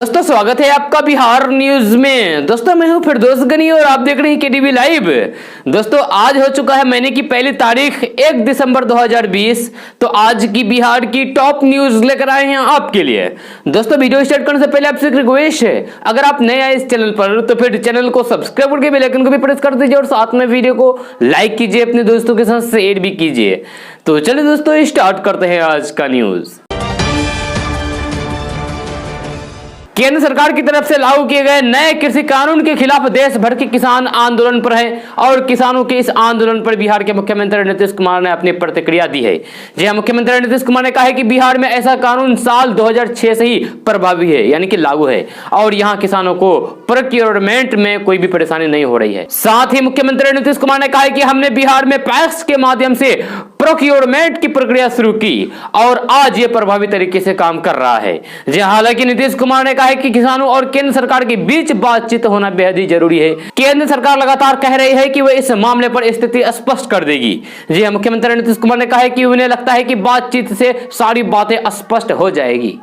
दोस्तों स्वागत है आपका बिहार न्यूज में। दोस्तों मैं हूं फिरदौस गनी और आप देख रहे हैं केडीवी लाइव। दोस्तों आज हो चुका है महीने की पहली तारीख 1 दिसंबर 2020। तो आज की बिहार की टॉप न्यूज लेकर आए हैं आपके लिए। दोस्तों वीडियो स्टार्ट करने से पहले आपसे एक रिक्वेस्ट है, अगर आप नए आए इस चैनल पर तो फिर चैनल को सब्सक्राइब करके बेल आइकन को भी प्रेस कर दीजिए और साथ में वीडियो को लाइक कीजिए, अपने दोस्तों के साथ शेयर भी कीजिए। तो चलिए दोस्तों स्टार्ट करते हैं आज का न्यूज। केंद्र सरकार की तरफ से लागू किए गए नए कृषि कानून के खिलाफ देश भर के किसान आंदोलन पर हैं और किसानों के इस आंदोलन पर बिहार के मुख्यमंत्री नीतीश कुमार ने अपनी प्रतिक्रिया दी है। जी हां, मुख्यमंत्री नीतीश कुमार ने कहा है कि बिहार में ऐसा कानून साल 2006 से ही प्रभावी है, यानी कि लागू है, और यहां किसानों को प्रोक्योरमेंट में कोई भी परेशानी नहीं हो रही है। साथ ही मुख्यमंत्री नीतीश कुमार ने कहा है कि हमने बिहार में पैक्स के माध्यम से प्रोक्योरमेंट की प्रक्रिया शुरू की और आज ये प्रभावी तरीके से काम कर रहा है। जी हालांकि नीतीश कुमार ने कहा है कि किसानों और केंद्र सरकार के बीच बातचीत होना बेहद ही जरूरी है। केंद्र सरकार लगातार कह रही है कि वह इस मामले पर स्थिति स्पष्ट कर देगी। जी हां, मुख्यमंत्री नीतीश कुमार ने कहा है कि उन्हें लगता है कि बातचीत से सारी बातें स्पष्ट हो जाएगी।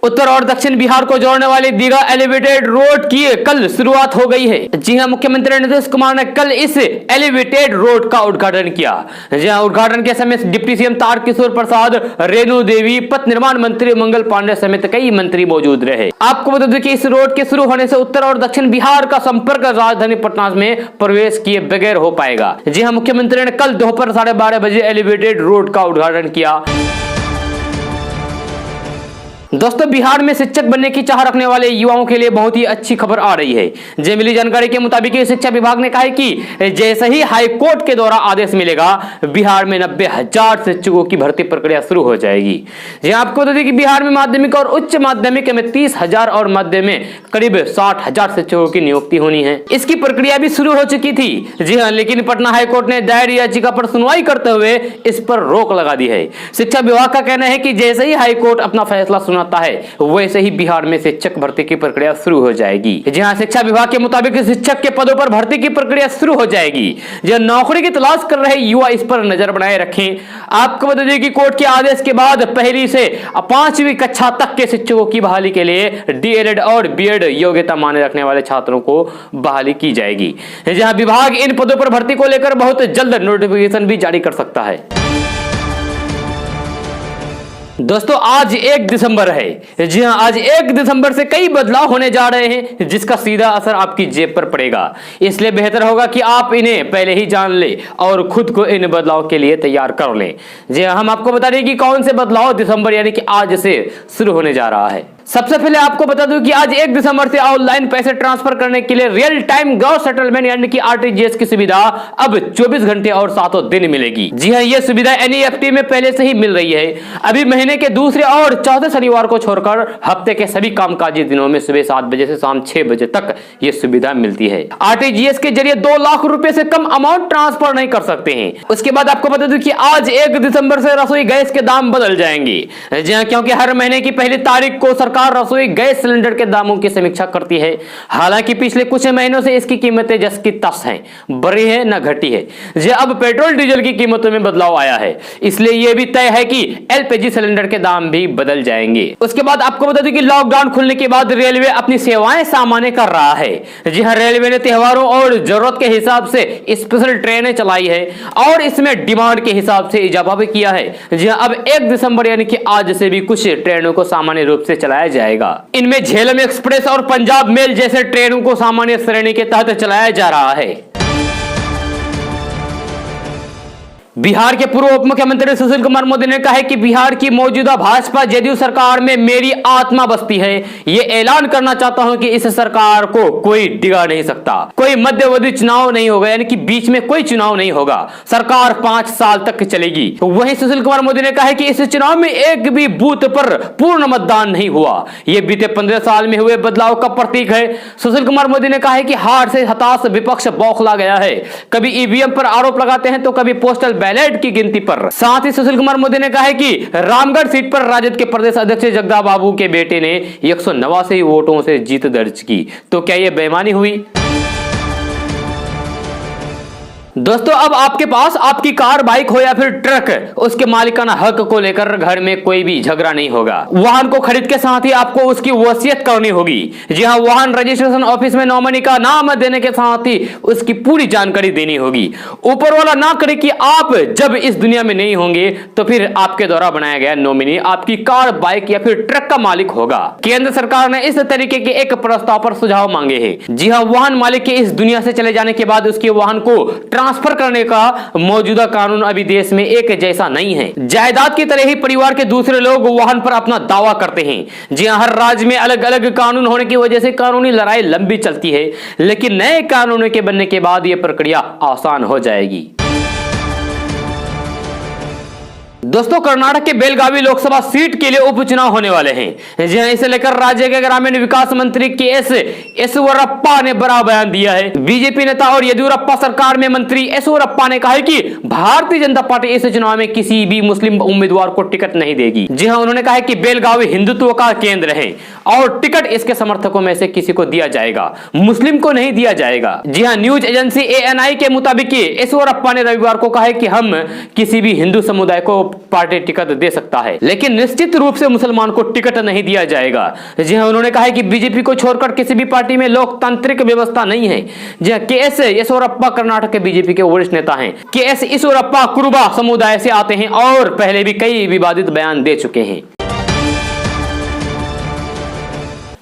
उत्तर और दक्षिण बिहार को जोड़ने वाली दीघा एलिवेटेड रोड की कल शुरुआत हो गई है। जी हां, मुख्यमंत्री नीतीश कुमार ने कल इस एलिवेटेड रोड का उद्घाटन किया। जी हां, उद्घाटन के समय डिप्टी सीएम तारकिशोर प्रसाद, रेणु देवी, पथ निर्माण मंत्री मंगल पांडे समेत कई मंत्री मौजूद रहे। आपको बता दें कि इस रोड के शुरू होने से उत्तर और दक्षिण बिहार का संपर्क राजधानी पटना में प्रवेश किए बगैर हो पाएगा। जी हां, मुख्यमंत्री ने कल दोपहर 12:30 बजे एलिवेटेड रोड का उद्घाटन किया। दोस्तों बिहार में शिक्षक बनने की चाह रखने वाले युवाओं के लिए बहुत ही अच्छी खबर आ रही है। जे मिली जानकारी के मुताबिक शिक्षा विभाग ने कहा है कि जैसे ही हाई कोर्ट के द्वारा आदेश मिलेगा, बिहार में 90,000 शिक्षकों की भर्ती प्रक्रिया शुरू हो जाएगी। जी आपको बता दें कि बिहार में माध्यमिक और उच्च माध्यमिक में 30,000 और मध्य में करीब 60,000 शिक्षकों की नियुक्ति होनी है। इसकी प्रक्रिया भी शुरू हो चुकी थी। जी हाँ, लेकिन पटना हाईकोर्ट ने दायर याचिका पर सुनवाई करते हुए इस पर रोक लगा दी है। शिक्षा विभाग का कहना है कि जैसे ही हाईकोर्ट अपना फैसला सुना है वैसे ही बिहार में शिक्षक भर्ती की प्रक्रिया शुरू हो जाएगी। जहां शिक्षा विभाग के मुताबिक शिक्षक के पदों पर भर्ती की प्रक्रिया शुरू हो जाएगी। जो नौकरी की तलाश कर रहे युवा इस पर नजर बनाए रखें। आपको बता दें कि कोर्ट के आदेश के बाद पहली से 5वीं कक्षा तक के शिक्षकों की बहाली के लिए डीएलएड और बीएड योग्यता माने रखने वाले छात्रों को बहाली की जाएगी। जहां विभाग इन पदों पर भर्ती को लेकर बहुत जल्द नोटिफिकेशन भी जारी कर सकता है। दोस्तों आज 1 दिसंबर है। जी हां, आज 1 दिसंबर से कई बदलाव होने जा रहे हैं जिसका सीधा असर आपकी जेब पर पड़ेगा। इसलिए बेहतर होगा कि आप इन्हें पहले ही जान लें और खुद को इन बदलाव के लिए तैयार कर लें। जी हां, हम आपको बता दें कि कौन से बदलाव दिसंबर यानी कि आज से शुरू होने जा रहा है। सबसे पहले आपको बता दूं कि आज 1 दिसंबर से ऑनलाइन पैसे ट्रांसफर करने के लिए रियल टाइम ग्रॉस सेटलमेंट यानी कि आरटीजीएस की सुविधा अब 24 घंटे और 7 दिन मिलेगी। जी हां, यह सुविधा एनईएफटी में पहले से ही मिल रही है। अभी महीने के दूसरे और चौथे शनिवार को छोड़कर हफ्ते के सभी कामकाजी दिनों में सुबह 7 बजे से शाम 6 बजे तक यह सुविधा मिलती है। आरटीजीएस के जरिए 2 लाख रुपए से कम अमाउंट ट्रांसफर नहीं कर सकते हैं। उसके बाद आपको बता दूं कि आज 1 दिसंबर से रसोई गैस के दाम बदल जाएंगे। जी हां, क्योंकि हर महीने की पहली तारीख को सरकार रसोई गैस सिलेंडर के दामों की समीक्षा करती है। हालांकि पिछले कुछ महीनों से इसकी कीमतें जस की तस हैं, बढ़ी है न घटी है। जी अब पेट्रोल डीजल की कीमतों में बदलाव आया है, इसलिए यह भी तय है कि एलपीजी सिलेंडर के दाम भी बदल जाएंगे। उसके बाद आपको बता दें कि लॉकडाउन खुलने के बाद रेलवे अपनी सेवाएं सामान्य कर रहा है। जी हां, रेलवे ने त्योहारों और जरूरत के हिसाब से स्पेशल ट्रेनें चलाई है और इसमें डिमांड के हिसाब से इजाफा भी किया है। जी हां, अब 1 दिसंबर यानी कि आज से भी कुछ ट्रेनों को सामान्य रूप से चलाया जाएगा। इनमें झेलम एक्सप्रेस और पंजाब मेल जैसे ट्रेनों को सामान्य श्रेणी के तहत चलाया जा रहा है। बिहार के पूर्व उप मुख्यमंत्री सुशील कुमार मोदी ने कहा है कि बिहार की मौजूदा भाजपा जेडीयू सरकार में मेरी आत्मा बसती है। ये ऐलान करना चाहता हूं कि इस सरकार को कोई डिगा नहीं सकता। कोई मध्यवर्ती चुनाव नहीं होगा, यानी कि बीच में कोई चुनाव नहीं होगा। सरकार 5 साल तक चलेगी। वहीं सुशील कुमार मोदी ने कहा है कि इस चुनाव में एक भी बूथ पर पूर्ण मतदान नहीं हुआ। यह बीते 15 साल में हुए बदलाव का प्रतीक है। सुशील कुमार मोदी ने कहा है कि हार से हताश विपक्ष बौखला गया है। कभी ईवीएम पर आरोप लगाते हैं तो कभी पोस्टल बैलेट की गिनती पर। साथ ही सुशील कुमार मोदी ने कहा है कि रामगढ़ सीट पर राजद के प्रदेश अध्यक्ष जगदा बाबू के बेटे ने 189 वोटों से जीत दर्ज की। तो क्या यह बेईमानी हुई? दोस्तों अब आपके पास आपकी कार, बाइक हो या फिर ट्रक, उसके मालिकाना हक को लेकर घर में कोई भी झगड़ा नहीं होगा। वाहन को खरीद के साथ ही आपको उसकी वसीयत करनी होगी। जी हाँ, वाहन रजिस्ट्रेशन ऑफिस में नॉमिनी का नाम देने के साथ ही उसकी पूरी जानकारी देनी होगी। ऊपर वाला ना करे कि आप जब इस दुनिया में नहीं होंगे तो फिर आपके द्वारा बनाया गया नॉमिनी आपकी कार, बाइक या फिर ट्रक का मालिक होगा। केंद्र सरकार ने इस तरीके के एक प्रस्ताव पर सुझाव मांगे हैं। जी हाँ, वाहन मालिक के इस दुनिया से चले जाने के बाद उसके वाहन को ट्रांसफर करने का मौजूदा कानून अभी देश में एक जैसा नहीं है। जायदाद की तरह ही परिवार के दूसरे लोग वाहन पर अपना दावा करते हैं। जी हाँ, हर राज्य में अलग अलग कानून होने की वजह से कानूनी लड़ाई लंबी चलती है, लेकिन नए कानूनों के बनने के बाद यह प्रक्रिया आसान हो जाएगी। दोस्तों कर्नाटक के बेलगावी लोकसभा सीट के लिए उपचुनाव होने वाले हैं। जी हां, इसे लेकर राज्य के ग्रामीण विकास मंत्री के.एस. येसुवरप्पा ने बड़ा बयान दिया है। बीजेपी नेता और येदियुरप्पा सरकार में मंत्री येसुवरप्पा ने कहा है कि भारतीय जनता पार्टी इस चुनाव में किसी भी मुस्लिम उम्मीदवार को टिकट नहीं देगी। जी हां, उन्होंने कहा है कि बेलगावी हिंदुत्व का केंद्र है और टिकट इसके समर्थकों में से किसी को दिया जाएगा, मुस्लिम को नहीं दिया जाएगा। जी हां, न्यूज एजेंसी ANI के मुताबिक येसुवरप्पा ने रविवार को कहा है कि हम किसी भी हिंदू समुदाय को पार्टी टिकट दे सकता है, लेकिन निश्चित रूप से मुसलमान को टिकट नहीं दिया जाएगा। जी हां, उन्होंने कहा है कि बीजेपी को छोड़कर किसी भी पार्टी में लोकतांत्रिक व्यवस्था नहीं है। जी हां, के.एस. येसुवरप्पा कर्नाटक के बीजेपी के वरिष्ठ नेता हैं। के.एस. येसुवरप्पा कुरुबा समुदाय से आते हैं और पहले भी कई विवादित बयान दे चुके हैं।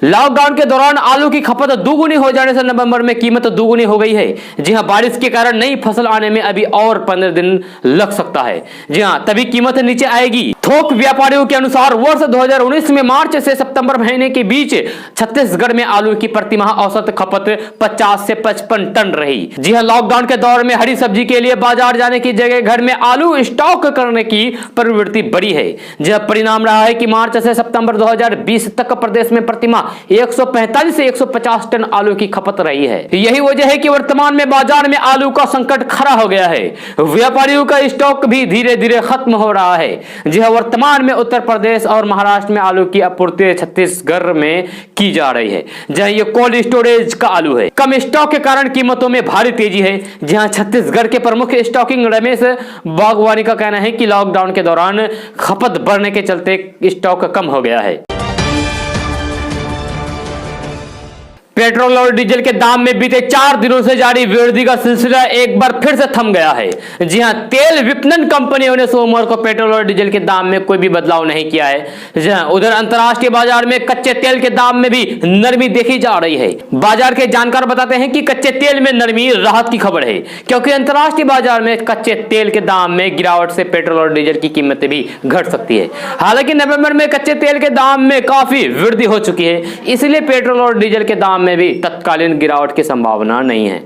लॉकडाउन के दौरान आलू की खपत दोगुनी हो जाने से नवंबर में कीमत दोगुनी हो गई है। जी हां, बारिश के कारण नई फसल आने में अभी और 15 दिन लग सकता है। जी हां, तभी कीमत नीचे आएगी। थोक व्यापारियों के अनुसार वर्ष 2019 में मार्च से सितंबर महीने के बीच छत्तीसगढ़ में आलू की प्रतिमाह औसत खपत 50 से 55 टन रही। जी हां, लॉकडाउन के दौर में हरी सब्जी के लिए बाजार जाने की जगह घर में आलू स्टॉक करने की प्रवृत्ति बढ़ी है। जी हां, परिणाम रहा है कि मार्च से सितंबर 2020 तक प्रदेश में प्रतिमाह 145 से 150 टन आलू की खपत रही है। यही वजह है कि वर्तमान में बाजार में आलू का संकट खड़ा हो गया है। व्यापारियों का स्टॉक भी धीरे धीरे खत्म हो रहा है। जी हां, वर्तमान में उत्तर प्रदेश और महाराष्ट्र में आलू की आपूर्ति छत्तीसगढ़ में की जा रही है, जहां ये कोल्ड स्टोरेज का आलू है। कम स्टॉक के कारण कीमतों में भारी तेजी है। जहां छत्तीसगढ़ के प्रमुख स्टॉकिंग रमेश बागवानी का कहना है कि लॉकडाउन के दौरान खपत बढ़ने के चलते स्टॉक कम हो गया है। पेट्रोल और डीजल के दाम में बीते 4 दिनों से जारी वृद्धि का सिलसिला एक बार फिर से थम गया है। जी हां, तेल विपणन कंपनियों ने सोमवार को पेट्रोल और डीजल के दाम में कोई भी बदलाव नहीं किया है। जी हां, उधर अंतर्राष्ट्रीय बाजार में कच्चे तेल के दाम में भी नरमी देखी जा रही है। बाजार के जानकार बताते हैं कि कच्चे तेल में नरमी राहत की खबर है, क्योंकि अंतर्राष्ट्रीय बाजार में कच्चे तेल के दाम में गिरावट से पेट्रोल और डीजल की कीमतें भी घट सकती है। हालांकि नवंबर में कच्चे तेल के दाम में काफी वृद्धि हो चुकी है, इसलिए पेट्रोल और डीजल के दाम में भी तत्कालीन गिरावट की संभावना नहीं है।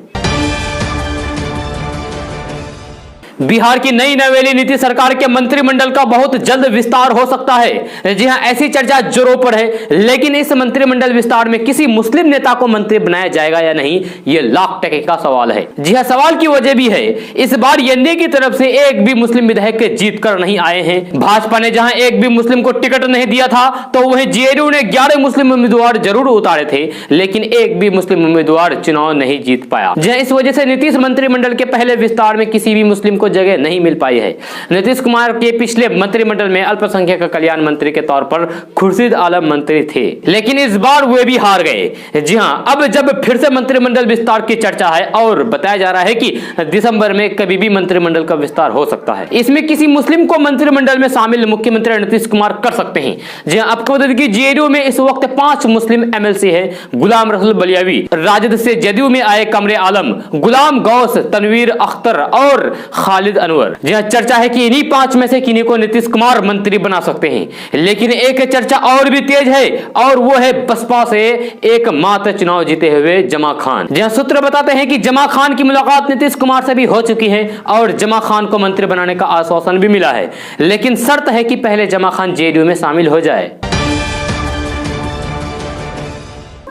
बिहार की नई नवेली नीति सरकार के मंत्रिमंडल का बहुत जल्द विस्तार हो सकता है। जी हां, ऐसी चर्चा जोरों पर है, लेकिन इस मंत्रिमंडल विस्तार में किसी मुस्लिम नेता को मंत्री बनाया जाएगा या नहीं, यह लाख टके का सवाल है। जी हां, सवाल की वजह भी है, इस बार एनडीए की तरफ से एक भी मुस्लिम विधायक जीत कर नहीं आए हैं। भाजपा ने जहां एक भी मुस्लिम को टिकट नहीं दिया था, तो वहीं जेडीयू ने 11 मुस्लिम उम्मीदवार जरूर उतारे थे, लेकिन एक भी मुस्लिम उम्मीदवार चुनाव नहीं जीत पाया। जी हां, इस वजह से नीतीश मंत्रिमंडल के पहले विस्तार में किसी भी मुस्लिम को जगह नहीं मिल पाई है। नीतीश कुमार के पिछले मंत्रिमंडल में अल्पसंख्यक कल्याण मंत्री के तौर पर खुर्शीद आलम मंत्री थे, लेकिन इस बार वे भी हार गए। जी हां, अब जब फिर से मंत्रिमंडल विस्तार की चर्चा है और बताया जा रहा है कि दिसंबर में कभी भी मंत्रिमंडल का विस्तार हो सकता है। इसमें किसी मुस्लिम को मंत्रिमंडल में शामिल मुख्यमंत्री नीतीश कुमार कर सकते हैं। जी हां, आपको बता दें कि जेडीयू में इस वक्त 5 मुस्लिम एमएलसी है। गुलाम रसूल बलियावी, राजद से जदयू में आए कमरे आलम, गुलाम गौस, तनवीर अख्तर और खालिद अनवर। जहां चर्चा है कि इन्हीं 5 में से किन्हीं को नीतीश कुमार मंत्री बना सकते हैं। लेकिन एक चर्चा और भी तेज है और वो है बसपा से एक मात्र चुनाव जीते हुए जमा खान। जहां सूत्र बताते हैं कि जमा खान की मुलाकात नीतीश कुमार से भी हो चुकी है और जमा खान को मंत्री बनाने का आश्वासन भी मिला है, लेकिन शर्त है कि पहले जमा खान जेडीयू में शामिल हो जाए।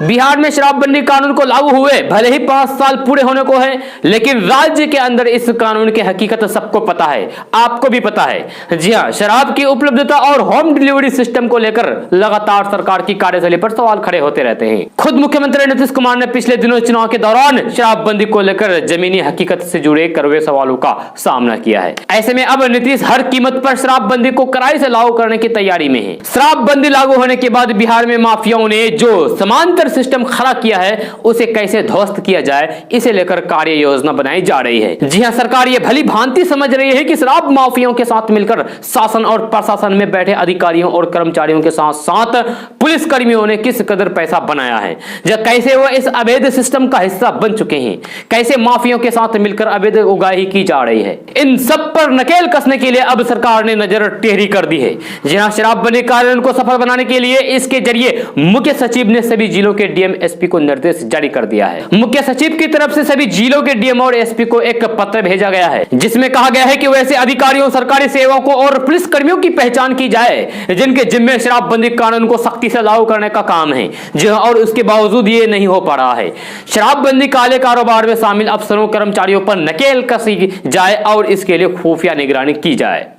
बिहार में शराबबंदी कानून को लागू हुए भले ही 5 साल पूरे होने को है, लेकिन राज्य के अंदर इस कानून की हकीकत सबको पता है, आपको भी पता है। जी हां, शराब की उपलब्धता और होम डिलीवरी सिस्टम को लेकर लगातार सरकार की कार्यशैली पर सवाल खड़े होते रहते हैं। खुद मुख्यमंत्री नीतीश कुमार ने पिछले दिनों चुनाव के दौरान शराबबंदी को लेकर जमीनी हकीकत से जुड़े कड़वे सवालों का सामना किया है। ऐसे में अब नीतीश हर कीमत पर शराबबंदी को कड़ाई से लागू करने की तैयारी में है। शराबबंदी लागू होने के बाद बिहार में माफियाओं ने जो समांतर सिस्टम खड़ा किया है उसे कैसे ध्वस्त किया जाए, इसे लेकर कार्य योजना बनाई जा रही है। जी हां, सरकार ये भली भांति समझ रही है कि शराब माफियाओं के साथ मिलकर शासन और प्रशासन में बैठे अधिकारियों और कर्मचारियों के साथ साथ पुलिस कर्मियों ने किस कदर पैसा बनाया है, जब कैसे वो इस अवैध सिस्टम का हिस्सा बन चुके हैं, कैसे माफियाओं के साथ मिलकर अवैध उगाही की जा रही है। इन सब पर नकेल कसने के लिए अब सरकार ने नजर टेढ़ी कर दी है। जी हां, शराबबंदी कानून को सफल बनाने के लिए इसके जरिए मुख्य सचिव ने सभी जिलों के डीएम एसपी को निर्देश जारी कर दिया है। मुख्य सचिव की तरफ से सभी जिलों के डीएम और एसपी को एक पत्र भेजा गया है, जिसमें कहा गया है कि वैसे अधिकारियों, सरकारी सेवकों और पुलिस कर्मियों की पहचान की जाए जिनके जिम्मे शराबबंदी कानून को सख्ती से लागू करने का काम है, और उसके बावजूद ये नहीं हो पा रहा है। शराबबंदी काले कारोबार में शामिल अफसरों, कर्मचारियों पर नकेल कसी जाए और इसके लिए खुफिया निगरानी की जाए।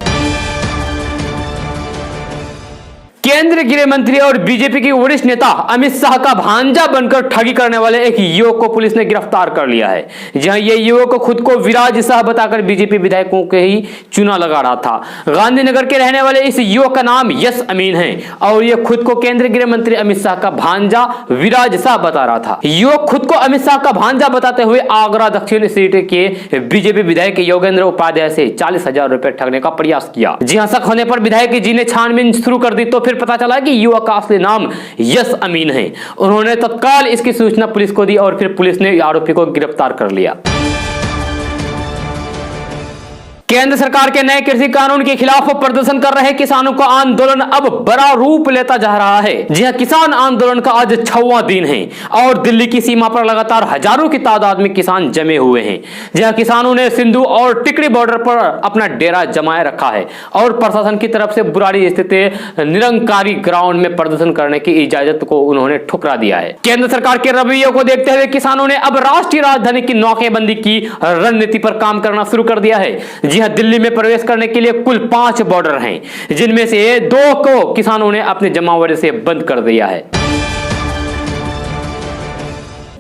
केंद्रीय गृह मंत्री और बीजेपी के वरिष्ठ नेता अमित शाह का भांजा बनकर ठगी करने वाले एक युवक को पुलिस ने गिरफ्तार कर लिया है। जहां ये युवक खुद को विराज शाह बताकर बीजेपी विधायकों के ही चुना लगा रहा था। गांधीनगर के रहने वाले इस युवक का नाम यस अमीन है और ये खुद को केंद्रीय गृह मंत्री अमित शाह का भांजा विराज शाह बता रहा था। युवक खुद को अमित शाह का भांजा बताते हुए आगरा दक्षिण सीट के बीजेपी विधायक योगेंद्र उपाध्याय से 40,000 रुपए ठगने का प्रयास किया। जी हां, शक होने पर विधायक जी ने छानबीन शुरू कर दी तो फिर पता चला कि युवक का असली नाम यस अमीन है। उन्होंने तत्काल इसकी सूचना पुलिस को दी और फिर पुलिस ने आरोपी को गिरफ्तार कर लिया। केंद्र सरकार के नए कृषि कानून के खिलाफ प्रदर्शन कर रहे किसानों का आंदोलन अब बड़ा रूप लेता जा रहा है। जी हां, किसान आंदोलन का आज 6वां दिन है और दिल्ली की सीमा पर लगातार हजारों की तादाद में किसान जमे हुए हैं। जी हां, किसानों ने सिंधु और टिकरी बॉर्डर पर अपना डेरा जमाए रखा है और प्रशासन की तरफ से बुराड़ी स्थित निरंकारी ग्राउंड में प्रदर्शन करने की इजाजत को उन्होंने ठुकरा दिया है। केंद्र सरकार के रवैये को देखते हुए किसानों ने अब राष्ट्रीय राजधानी की नाकेबंदी की रणनीति पर काम करना शुरू कर दिया है। जी हां, दिल्ली में प्रवेश करने के लिए कुल 5 बॉर्डर हैं, जिनमें से 2 को किसानों ने अपने जमावड़े से बंद कर दिया है।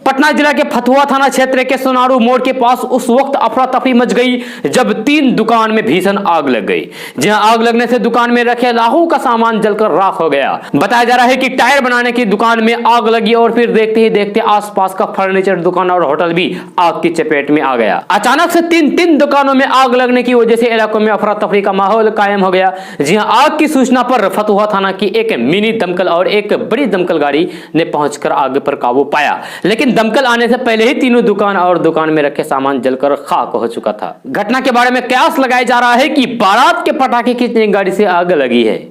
पटना जिला के फतुहा थाना क्षेत्र के सोनारू मोड़ के पास उस वक्त अफरा तफरी मच गई जब 3 दुकान में भीषण आग लग गई। जहां आग लगने से दुकान में रखे लाखों का सामान जलकर राख हो गया। बताया जा रहा है कि टायर बनाने की दुकान में आग लगी और फिर देखते ही देखते आसपास का फर्नीचर दुकान और होटल भी आग की चपेट में आ गया। अचानक से 3 दुकानों में आग लगने की वजह से इलाकों में अफरा तफरी का माहौल कायम हो गया। जी हां, आग की सूचना पर फतुहा थाना की एक मिनी दमकल और एक बड़ी दमकल गाड़ी ने पहुंचकर आग पर काबू पाया, लेकिन दमकल आने से पहले ही तीनों दुकान और दुकान में रखे सामान जलकर खाक हो चुका था। घटना के बारे में कयास लगाया जा रहा है कि बारात के पटाखे खींचने गाड़ी से आग लगी है।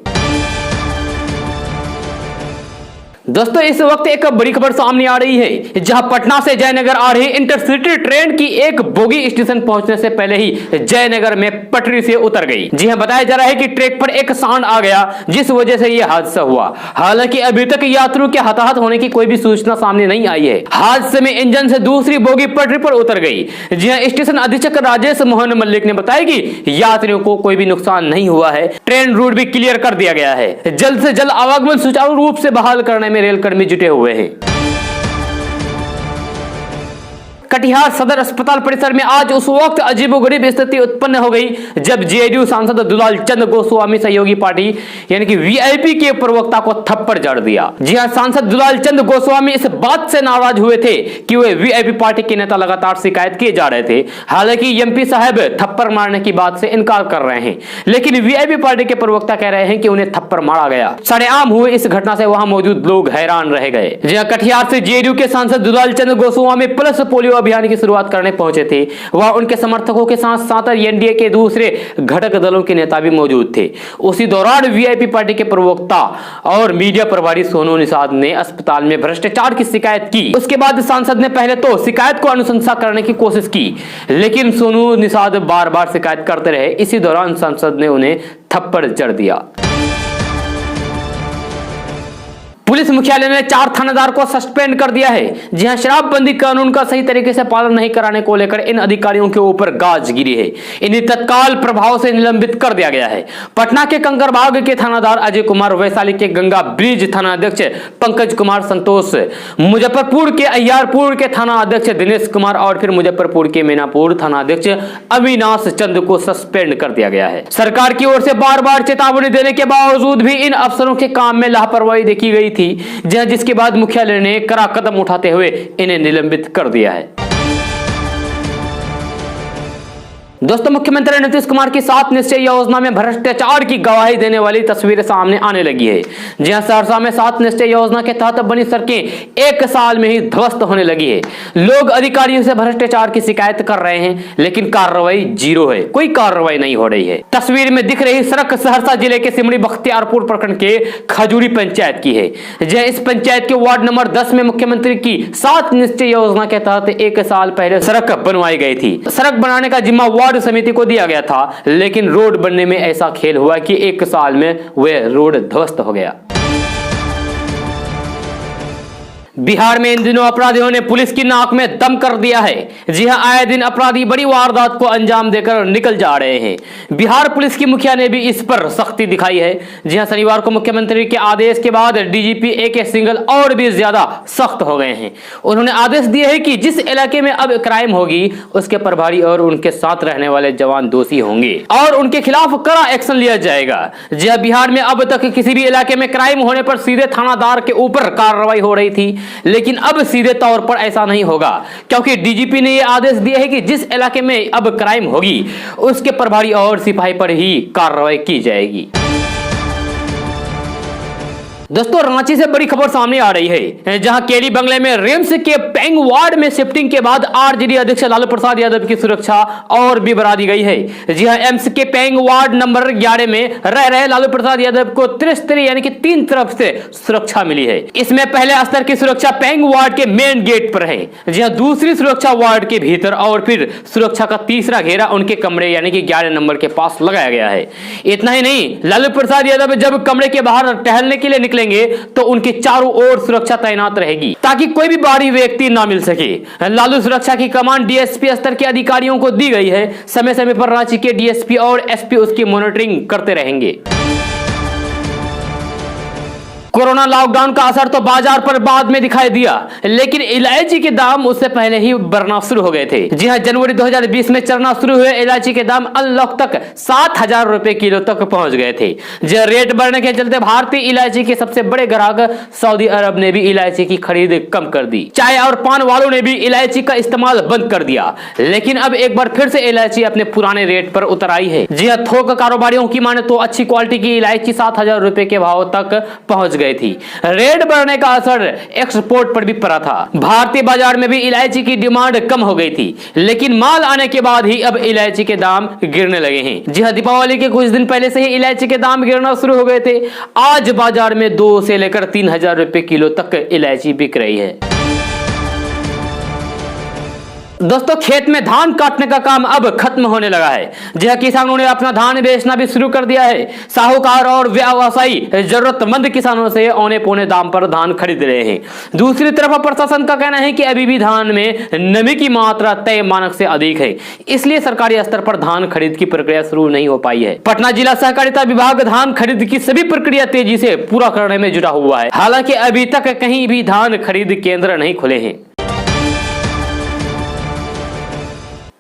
दोस्तों, इस वक्त एक बड़ी खबर सामने आ रही है, जहां पटना से जयनगर आ रही इंटरसिटी ट्रेन की एक बोगी स्टेशन पहुंचने से पहले ही जयनगर में पटरी से उतर गई। जी हां, बताया जा रहा है कि ट्रैक पर एक सांड आ गया, जिस वजह से यह हादसा हुआ। हालांकि अभी तक यात्रियों के हताहत होने की कोई भी सूचना सामने नहीं आई है। हादसे में इंजन से दूसरी बोगी पटरी पर उतर गई। जी हां, स्टेशन अधीक्षक राजेश मोहन मल्लिक ने बताया कि यात्रियों को कोई भी नुकसान नहीं हुआ है। ट्रेन रूट भी क्लियर कर दिया गया है। जल्द से जल्द आवागमन सुचारू रूप से बहाल करने में रेलकर्मी जुटे हुए हैं। कटिहार सदर अस्पताल परिसर में आज उस वक्त अजीबोगरीब स्थिति उत्पन्न हो गई जब जेडीयू सांसद दुलाल चंद गोस्वामी सहयोगी पार्टी यानी कि वीआईपी के प्रवक्ता को थप्पड़ जड़ दिया। जी हां, सांसद दुलाल चंद गोस्वामी इस बात से नाराज हुए थे कि वे वीआईपी पार्टी के नेता लगातार शिकायत किए जा रहे थे। हालांकि एमपी साहब थप्पड़ मारने की बात से इनकार कर रहे हैं, लेकिन वीआईपी पार्टी के प्रवक्ता कह रहे हैं कि उन्हें थप्पड़ मारा गया। सरेआम हुए इस घटना से वहां मौजूद लोग हैरान रह गए। जी हां, कटिहार से जेडीयू के सांसद दुलाल चंद गोस्वामी प्लस पोलियो अभियान की शुरुआत करने पहुंचे थे। वहां उनके समर्थकों के साथ साथ एनडीए के दूसरे घटक दलों के नेता भी मौजूद थे। उसी दौरान वीआईपी पार्टी के प्रवक्ता और मीडिया प्रभारी सोनू निषाद ने अस्पताल में भ्रष्टाचार की शिकायत की। उसके बाद सांसद ने पहले तो शिकायत को अनुशंसा करने की कोशिश की, लेकिन सोनू निषाद बार बार शिकायत करते रहे। इसी दौरान सांसद ने उन्हें थप्पड़ जड़ दिया। पुलिस पुलिस मुख्यालय ने 4 थानेदार को सस्पेंड कर दिया है। जी हां, शराबबंदी कानून का सही तरीके से पालन नहीं कराने को लेकर इन अधिकारियों के ऊपर गाज गिरी है। इन्हें तत्काल प्रभाव से निलंबित कर दिया गया है। पटना के कंकड़बाग के थानादार अजय कुमार, वैशाली के गंगा ब्रिज थाना अध्यक्ष पंकज कुमार संतोष, मुजफ्फरपुर के अय्यारपुर के थाना अध्यक्ष दिनेश कुमार और फिर मुजफ्फरपुर के मीनापुर थाना अध्यक्ष अविनाश चंद को सस्पेंड कर दिया गया है। सरकार की ओर से बार बार चेतावनी देने के बावजूद भी इन अफसरों के काम में लापरवाही देखी गई थी, जिसके बाद मुख्यालय ने कड़ा कदम उठाते हुए इन्हें निलंबित कर दिया है। दोस्तों, मुख्यमंत्री नीतीश कुमार की 7 निश्चय योजना में भ्रष्टाचार की गवाही देने वाली तस्वीरें सामने आने लगी है। जी हां, सहरसा में 7 निश्चय योजना के तहत बनी सड़कें 1 साल में ही ध्वस्त होने लगी है। लोग अधिकारियों से भ्रष्टाचार की शिकायत कर रहे हैं, लेकिन कार्रवाई जीरो है, कोई कार्रवाई नहीं हो रही है। तस्वीर में दिख रही सड़क सहरसा जिले के सिमरी बख्तियारपुर प्रखंड के खजूरी पंचायत की है। इस पंचायत के वार्ड नंबर 10 में मुख्यमंत्री की 7 निश्चय योजना के तहत 1 साल पहले सड़क बनवाई गई थी। सड़क बनाने का जिम्मा वार्ड समिति को दिया गया था, लेकिन रोड बनने में ऐसा खेल हुआ कि 1 साल में वह रोड ध्वस्त हो गया। बिहार में इन दिनों अपराधियों ने पुलिस की नाक में दम कर दिया है। जी हां, आए दिन अपराधी बड़ी वारदात को अंजाम देकर निकल जा रहे हैं। बिहार पुलिस की मुखिया ने भी इस पर सख्ती दिखाई है। जी हां, शनिवार को मुख्यमंत्री के आदेश के बाद डीजीपी AK सिंघल और भी ज्यादा सख्त हो गए हैं। उन्होंने आदेश दिए हैं कि जिस इलाके में अब क्राइम होगी, उसके प्रभारी और उनके साथ रहने वाले जवान दोषी होंगे और उनके खिलाफ कड़ा एक्शन लिया जाएगा। जी हां, बिहार में अब तक किसी भी इलाके में क्राइम होने पर सीधे थानादार के ऊपर कार्रवाई हो रही थी, लेकिन अब सीधे तौर पर ऐसा नहीं होगा, क्योंकि डीजीपी ने यह आदेश दिया है कि जिस इलाके में अब क्राइम होगी, उसके प्रभारी और सिपाही पर ही कार्रवाई की जाएगी। दोस्तों, रांची से बड़ी खबर सामने आ रही है, जहां केडी बंगले में रिम्स के पेंग वार्ड में शिफ्टिंग के बाद आरजेडी अध्यक्ष लालू प्रसाद यादव की सुरक्षा और भी बढ़ा दी गई है। जी हां, एम्स के पेंग वार्ड नंबर 11 में रह रहे लालू प्रसाद यादव को त्रिस्तरीय यानी कि 3 तरफ से सुरक्षा मिली है। इसमें पहले स्तर की सुरक्षा पेंग वार्ड के मेन गेट पर है। जी हां, दूसरी सुरक्षा वार्ड के भीतर और फिर सुरक्षा का तीसरा घेरा उनके कमरे यानी कि 11 नंबर के पास लगाया गया है। इतना ही नहीं, लालू प्रसाद यादव जब कमरे के बाहर टहलने के लिए निकलेंगे तो उनके चारों ओर सुरक्षा तैनात रहेगी, ताकि कोई भी बाहरी व्यक्ति ना मिल सके। लालू सुरक्षा की कमान डीएसपी स्तर के अधिकारियों को दी गई है। समय समय पर रांची के डीएसपी और एसपी उसकी मॉनिटरिंग करते रहेंगे। कोरोना लॉकडाउन का असर तो बाजार पर बाद में दिखाई दिया, लेकिन इलायची के दाम उससे पहले ही बढ़ना शुरू हो गए थे। जी हां, जनवरी 2020 में चढ़ना शुरू हुए इलायची के दाम अनलॉक तक 7,000 रुपए किलो तक पहुंच गए थे। जो रेट बढ़ने के चलते भारतीय इलायची के सबसे बड़े ग्राहक सऊदी अरब ने भी इलायची की खरीद कम कर दी। चाय और पान वालों ने भी इलायची का इस्तेमाल बंद कर दिया, लेकिन अब एक बार फिर से इलायची अपने पुराने रेट पर उतर आई है। जी हां, थोक कारोबारियों की माने तो अच्छी क्वालिटी की इलायची 7,000 रुपए के भाव तक पहुंच गई थी। रेट बढ़ने का असर एक्सपोर्ट पर भी पड़ा था। भारतीय बाजार में भी इलायची की डिमांड कम हो गई थी, लेकिन माल आने के बाद ही अब इलायची के दाम गिरने लगे हैं। जी हां, दीपावली के कुछ दिन पहले से ही इलायची के दाम गिरना शुरू हो गए थे। आज बाजार में 2 से लेकर 3,000 रुपए किलो तक इलायची बिक रही है। दोस्तों, खेत में धान काटने का काम अब खत्म होने लगा है। जी हां, किसानों ने अपना धान बेचना भी शुरू कर दिया है। साहूकार और व्यवसायी जरूरतमंद किसानों से औने पौने दाम पर धान खरीद रहे हैं। दूसरी तरफ प्रशासन का कहना है कि अभी भी धान में नमी की मात्रा तय मानक से अधिक है, इसलिए सरकारी स्तर पर धान खरीद की प्रक्रिया शुरू नहीं हो पाई है। पटना जिला सहकारिता विभाग धान खरीद की सभी प्रक्रिया तेजी से पूरा करने में जुटा हुआ है। हालांकि अभी तक कहीं भी धान खरीद केंद्र नहीं खुले हैं।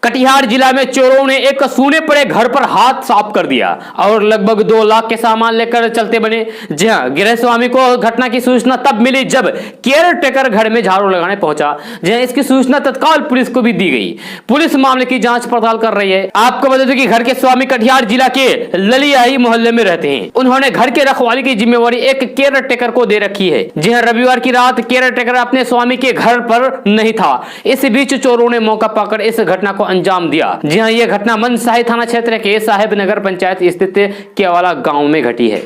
कटिहार जिला में चोरों ने एक सूने पड़े घर पर हाथ साफ कर दिया और लगभग 2 लाख के सामान लेकर चलते बने। जी हां, गृह स्वामी को घटना की सूचना तब मिली जब केयर टेकर घर में झाड़ू लगाने पहुंचा। जी हां, इसकी सूचना तत्काल पुलिस को भी दी गई। पुलिस मामले की जांच पड़ताल कर रही है। आपको बता दें कि घर के स्वामी कटिहार जिला के ललियाही मोहल्ले में रहते हैं। उन्होंने घर के रखवाली की जिम्मेवारी एक केयर टेकर को दे रखी है। जी हां, रविवार की रात केयर टेकर अपने स्वामी के घर पर नहीं था। इस बीच चोरों ने मौका पाकर इस घटना को अंजाम दिया। जी हां, यह घटना मनसाही थाना क्षेत्र के साहेब नगर पंचायत स्थित केवाला गांव में घटी है।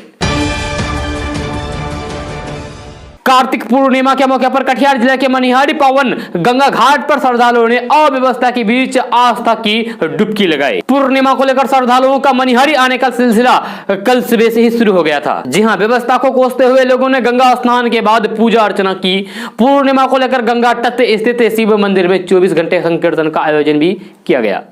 कार्तिक पूर्णिमा के मौके पर कटिहार जिले के मनिहारी पावन गंगा घाट पर श्रद्धालुओं ने अव्यवस्था के बीच आस्था की डुबकी लगाई। पूर्णिमा को लेकर श्रद्धालुओं का मनिहारी आने का सिलसिला कल सुबह से ही शुरू हो गया था। जी हां, व्यवस्था को कोसते हुए लोगों ने गंगा स्नान के बाद पूजा अर्चना की। पूर्णिमा को लेकर गंगा तट स्थित शिव मंदिर में 24 घंटे संकीर्तन का आयोजन भी किया गया।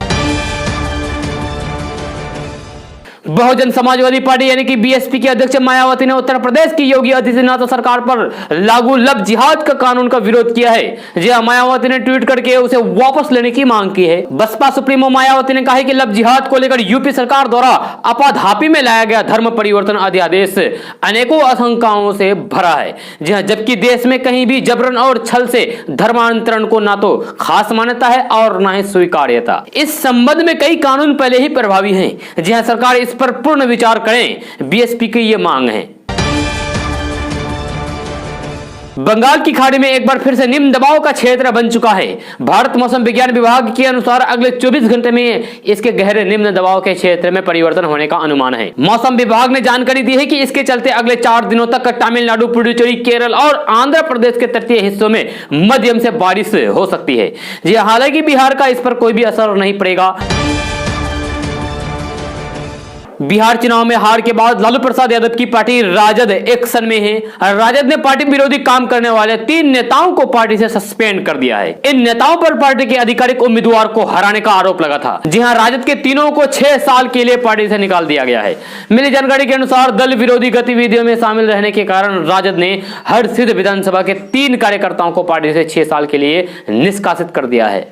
बहुजन समाजवादी पार्टी यानी कि बीएसपी की अध्यक्ष मायावती ने उत्तर प्रदेश की योगी आदित्यनाथ सरकार पर लागू लव जिहाद का कानून का विरोध किया है। जी हां, मायावती ने ट्वीट करके उसे वापस लेने की मांग की है। बसपा सुप्रीमो मायावती ने कहा है कि लव जिहाद को लेकर यूपी सरकार द्वारा आपाधापी में लाया गया धर्म परिवर्तन अध्यादेश अनेकों आशंकाओं से भरा है। जी हां, जबकि देश में कहीं भी जबरन और छल से धर्मांतरण को ना तो खास मान्यता है और ना ही स्वीकार्यता। इस संबंध में कई कानून पहले ही प्रभावी हैं। जी हां, सरकार इस पर पूर्ण विचार करें, बीएसपी की यह मांग है। बंगाल की खाड़ी में एक बार फिर से निम्न दबाव का क्षेत्र बन चुका है। भारत मौसम विज्ञान विभाग के अनुसार अगले 24 घंटे में इसके गहरे निम्न दबाव के क्षेत्र में परिवर्तन होने का अनुमान है। मौसम विभाग ने जानकारी दी है कि इसके चलते अगले 4 दिनों तक तमिलनाडु, पुडुचेरी, केरल और आंध्र प्रदेश के तटीय हिस्सों में मध्यम से बारिश हो सकती है। जी हालांकि बिहार का इस पर कोई भी असर नहीं पड़ेगा। बिहार चुनाव में हार के बाद लालू प्रसाद यादव की पार्टी राजद एक्शन में है। राजद ने पार्टी विरोधी काम करने वाले 3 नेताओं को पार्टी से सस्पेंड कर दिया है। इन नेताओं पर पार्टी के आधिकारिक उम्मीदवार को हराने का आरोप लगा था। जी हां, राजद के तीनों को 6 साल के लिए पार्टी से निकाल दिया गया है। मिली जानकारी के अनुसार दल विरोधी गतिविधियों में शामिल रहने के कारण राजद ने हरसिद्ध विधानसभा के 3 कार्यकर्ताओं को पार्टी से 6 साल के लिए निष्कासित कर दिया है।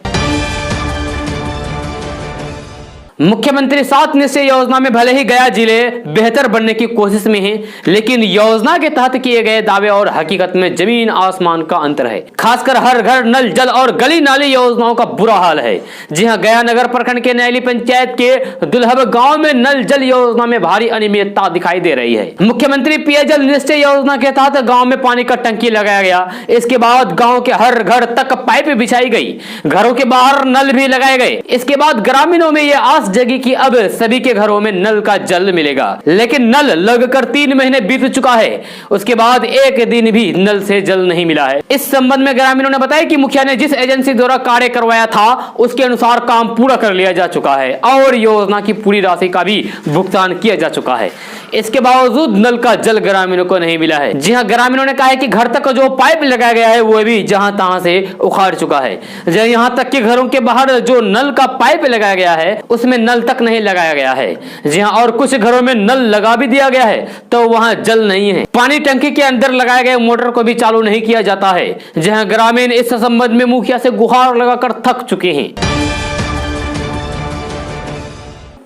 मुख्यमंत्री 7 निश्चय योजना में भले ही गया जिले बेहतर बनने की कोशिश में है, लेकिन योजना के तहत किए गए दावे और हकीकत में जमीन आसमान का अंतर है। खासकर हर घर नल जल और गली नाली योजनाओं का बुरा हाल है। जी हां, गया नगर प्रखंड के नैली पंचायत के दुल्हब गांव में नल जल योजना में भारी अनियमितता दिखाई दे रही है। मुख्यमंत्री पेयजल निश्चय योजना के तहत गाँव में पानी का टंकी लगाया गया। इसके बाद गाँव के हर घर तक पाइप बिछाई गई, घरों के बाहर नल भी लगाए गए। इसके बाद ग्रामीणों में यह जगह कि अब सभी के घरों में नल का जल मिलेगा, लेकिन नल लगकर 3 महीने बीत चुका है, उसके बाद एक दिन भी नल से जल नहीं मिला है। इस संबंध में ग्रामीणों ने बताया कि मुखिया ने जिस एजेंसी द्वारा कार्य करवाया था उसके अनुसार काम पूरा कर लिया जा चुका है और योजना की पूरी राशि का भी भुगतान किया जा चुका है। इसके बावजूद नल का जल ग्रामीणों को नहीं मिला है। जी हां, ग्रामीणों ने कहा है कि घर तक जो पाइप लगाया गया है वो भी जहां तहां से उखाड़ चुका है। यहां तक कि घरों के बाहर जो नल का पाइप लगाया गया है उसमें नल तक नहीं लगाया गया है। जी हां, और कुछ घरों में नल लगा भी दिया गया है तो वहां जल नहीं है। पानी टंकी के अंदर लगाए गए मोटर को भी चालू नहीं किया जाता है। जहां ग्रामीण इस संबंध में मुखिया से गुहार लगाकर थक चुके हैं।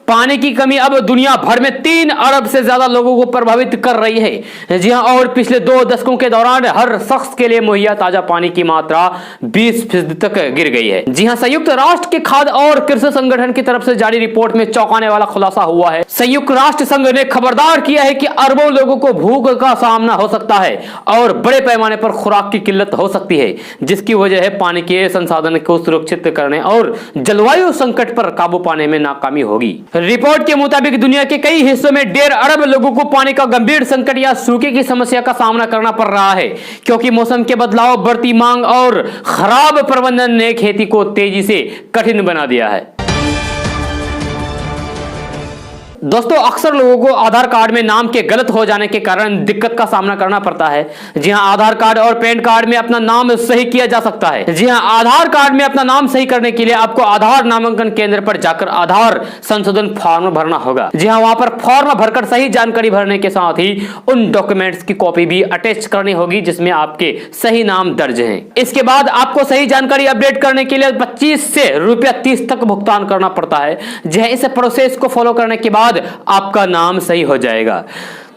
पानी की कमी अब दुनिया भर में 3 अरब से ज्यादा लोगों को प्रभावित कर रही है। जी हां, और पिछले 2 दशकों के दौरान हर शख्स के लिए मुहैया ताजा पानी की मात्रा 20% तक गिर गई है। जी हां, संयुक्त राष्ट्र के खाद्य और कृषि संगठन की तरफ से जारी रिपोर्ट में चौंकाने वाला खुलासा हुआ है। संयुक्त राष्ट्र संघ ने खबरदार किया है कि अरबों लोगों को भूख का सामना हो सकता है और बड़े पैमाने पर खुराक की किल्लत हो सकती है, जिसकी वजह है पानी के संसाधन को सुरक्षित करने और जलवायु संकट पर काबू पाने में नाकामी होगी। रिपोर्ट के मुताबिक दुनिया के कई हिस्सों में 1.5 अरब लोगों को पानी का गंभीर संकट या सूखे की समस्या का सामना करना पड़ रहा है, क्योंकि मौसम के बदलाव, बढ़ती मांग और खराब प्रबंधन ने खेती को तेजी से कठिन बना दिया है। दोस्तों, अक्सर लोगों को आधार कार्ड में नाम के गलत हो जाने के कारण दिक्कत का सामना करना पड़ता है। जी हां, आधार कार्ड और पैन कार्ड में अपना नाम सही किया जा सकता है। जी हां, आधार कार्ड में अपना नाम सही करने के लिए आपको आधार नामांकन केंद्र पर जाकर आधार संशोधन फॉर्म भरना होगा। जी हां, वहां पर फॉर्म भरकर सही जानकारी भरने के साथ ही उन डॉक्यूमेंट्स की कॉपी भी अटैच करनी होगी जिसमें आपके सही नाम दर्ज है। इसके बाद आपको सही जानकारी अपडेट करने के लिए 25 से ₹30 तक भुगतान करना पड़ता है। जी हां, इस प्रोसेस को फॉलो करने के बाद आपका नाम सही हो जाएगा।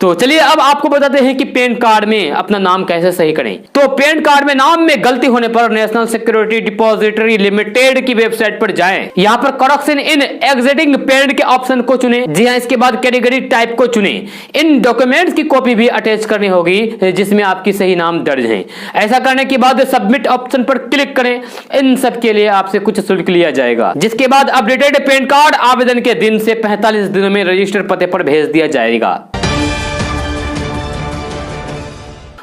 तो चलिए अब आपको बताते हैं कि पैन कार्ड में अपना नाम कैसे सही करें। तो पैन कार्ड में नाम में गलती होने पर नेशनल सिक्योरिटी डिपॉजिटरी लिमिटेड की वेबसाइट पर जाएं। यहां पर करेक्शन इन एग्जिस्टिंग पैन के ऑप्शन को चुनें। जी हां, इसके बाद कैटेगरी टाइप को चुनें। इन डॉक्यूमेंट्स की कॉपी भी अटैच करनी होगी जिसमें आपकी सही नाम दर्ज है। ऐसा करने के बाद सबमिट ऑप्शन पर क्लिक करें। इन सब के लिए आपसे कुछ शुल्क लिया जाएगा, जिसके बाद अपडेटेड पैन कार्ड आवेदन के दिन से 45 दिनों में रजिस्टर्ड पते पर भेज दिया जाएगा।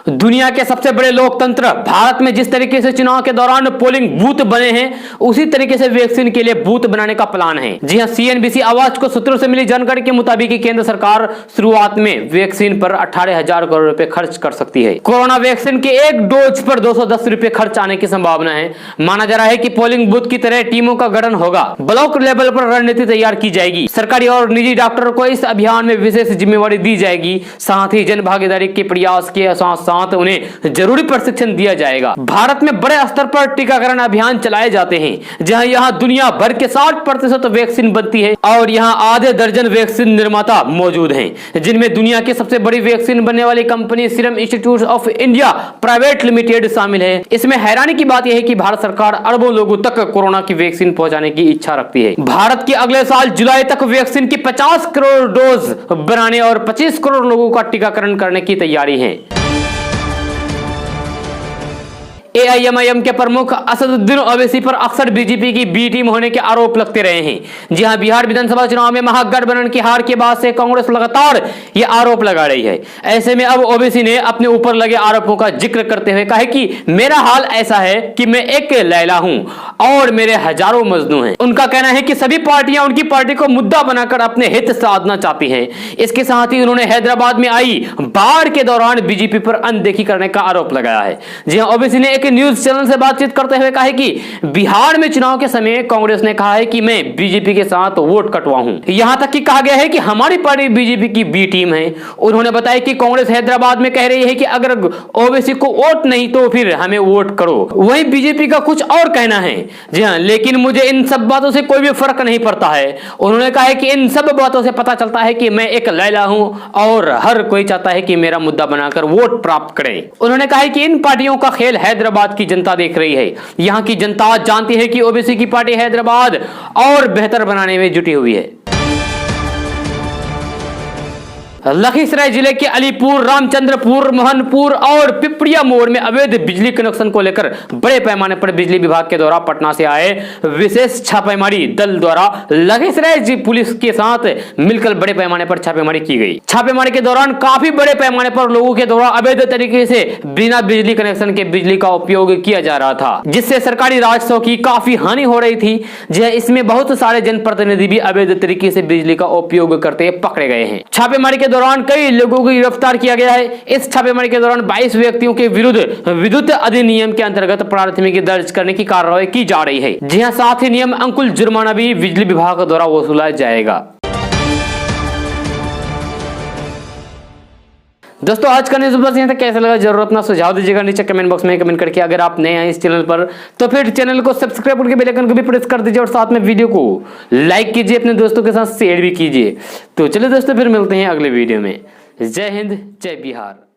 दुनिया के सबसे बड़े लोकतंत्र भारत में जिस तरीके से चुनाव के दौरान पोलिंग बूथ बने हैं, उसी तरीके से वैक्सीन के लिए बूथ बनाने का प्लान है। जी हां, सीएनबीसी आवाज को सूत्रों से मिली जानकारी के मुताबिक केंद्र सरकार शुरुआत में वैक्सीन पर 18,000 करोड़ रुपए खर्च कर सकती है। कोरोना वैक्सीन के एक डोज पर 210 रुपए खर्च आने की संभावना है। माना जा रहा है कि पोलिंग बूथ की तरह टीमों का गठन होगा। ब्लॉक लेवल पर रणनीति तैयार की जाएगी। सरकारी और निजी डॉक्टरों को इस अभियान में विशेष जिम्मेवारी दी जाएगी। साथ ही जन भागीदारी के प्रयास के साथ साथ उन्हें जरूरी प्रशिक्षण दिया जाएगा। भारत में बड़े स्तर पर टीकाकरण अभियान चलाए जाते हैं, जहां यहां दुनिया भर के 60% वैक्सीन बनती है और यहां आधे दर्जन वैक्सीन निर्माता मौजूद हैं, जिनमें दुनिया की सबसे बड़ी वैक्सीन बनने वाली company serum institute of India private limited शामिल है। इसमें हैरानी की बात यह है कि भारत सरकार अरबों लोगों तक कोरोना की वैक्सीन पहुंचाने की इच्छा रखती है। भारत की अगले साल जुलाई तक वैक्सीन की 50 करोड़ डोज बनाने और 25 करोड़ लोगों का टीकाकरण करने की तैयारी है। एआईएमआईएम के प्रमुख असदुद्दीन ओवैसी पर अक्सर बीजेपी की बी टीम होने के आरोप लगते रहे हैं। जी हां, बिहार विधानसभा चुनाव में महागठबंधन की हार के बाद से कांग्रेस लगातार ये आरोप लगा रही है। ऐसे में अब ओवैसी ने अपने ऊपर लगे आरोपों का जिक्र करते हुए कहा कि मेरा हाल ऐसा है कि मैं एक लैला हूं और मेरे हजारों मजनू हैं। उनका कहना है कि सभी पार्टियां उनकी पार्टी को मुद्दा बनाकर अपने हित साधना चाहती हैं। इसके साथ ही उन्होंने हैदराबाद में आई बाढ़ के दौरान बीजेपी पर अनदेखी करने का आरोप लगाया है। जी हां, ओवैसी ने एक न्यूज चैनल से बातचीत करते हुए कहा कि बिहार में चुनाव के समय कांग्रेस ने कहा है कि मैं बीजेपी के साथ वोट कटवा हूं। यहां तक कि कहा गया है कि हमारी पार्टी बीजेपी की बी टीम है। उन्होंने बताया कि कांग्रेस हैदराबाद में कह रही है कि अगर ओवैसी को वोट नहीं तो फिर हमें वोट करो। वहीं बीजेपी का कुछ और कहना है। जी हां, लेकिन मुझे इन सब बातों से कोई भी फर्क नहीं पड़ता है। उन्होंने कहा है कि इन सब बातों से पता चलता है कि मैं एक लैला हूं और हर कोई चाहता है कि मेरा मुद्दा बनाकर वोट प्राप्त करे। उन्होंने कहा है कि इन पार्टियों का खेल हैदराबाद की जनता देख रही है। यहां की जनता जानती है कि ओबीसी की पार्टी हैदराबाद और बेहतर बनाने में जुटी हुई है। लखीसराय जिले के अलीपुर, रामचंद्रपुर, मोहनपुर और पिपरिया मोड़ में अवैध बिजली कनेक्शन को लेकर बड़े पैमाने पर बिजली विभाग के द्वारा पटना से आए विशेष छापेमारी दल द्वारा लखीसराय पुलिस के साथ मिलकर बड़े पैमाने पर छापेमारी की गई। छापेमारी के दौरान काफी बड़े पैमाने पर लोगों के द्वारा अवैध तरीके से बिना बिजली कनेक्शन के बिजली का उपयोग किया जा रहा था, जिससे सरकारी राजस्व की काफी हानि हो रही थी। इसमें बहुत सारे जनप्रतिनिधि भी अवैध तरीके से बिजली का उपयोग करते पकड़े गए हैं। छापेमारी के दौरान कई लोगों को गिरफ्तार किया गया है। इस छापेमारी के दौरान 22 व्यक्तियों के विरुद्ध विद्युत अधिनियम के अंतर्गत प्राथमिकी दर्ज करने की कार्रवाई की जा रही है। जी हां, साथ ही नियम अंकुल जुर्माना भी बिजली विभाग द्वारा वसूला जाएगा। दोस्तों, आज का न्यूज़ बस यहाँ तक। कैसा लगा जरूर अपना सुझाव दीजिएगा नीचे कमेंट बॉक्स में कमेंट करके। अगर आप नए हैं इस चैनल पर तो फिर चैनल को सब्सक्राइब करके बेल आइकन को भी प्रेस कर दीजिए और साथ में वीडियो को लाइक कीजिए, अपने दोस्तों के साथ शेयर भी कीजिए। तो चलिए दोस्तों, फिर मिलते हैं अगले वीडियो में। जय हिंद, जय बिहार।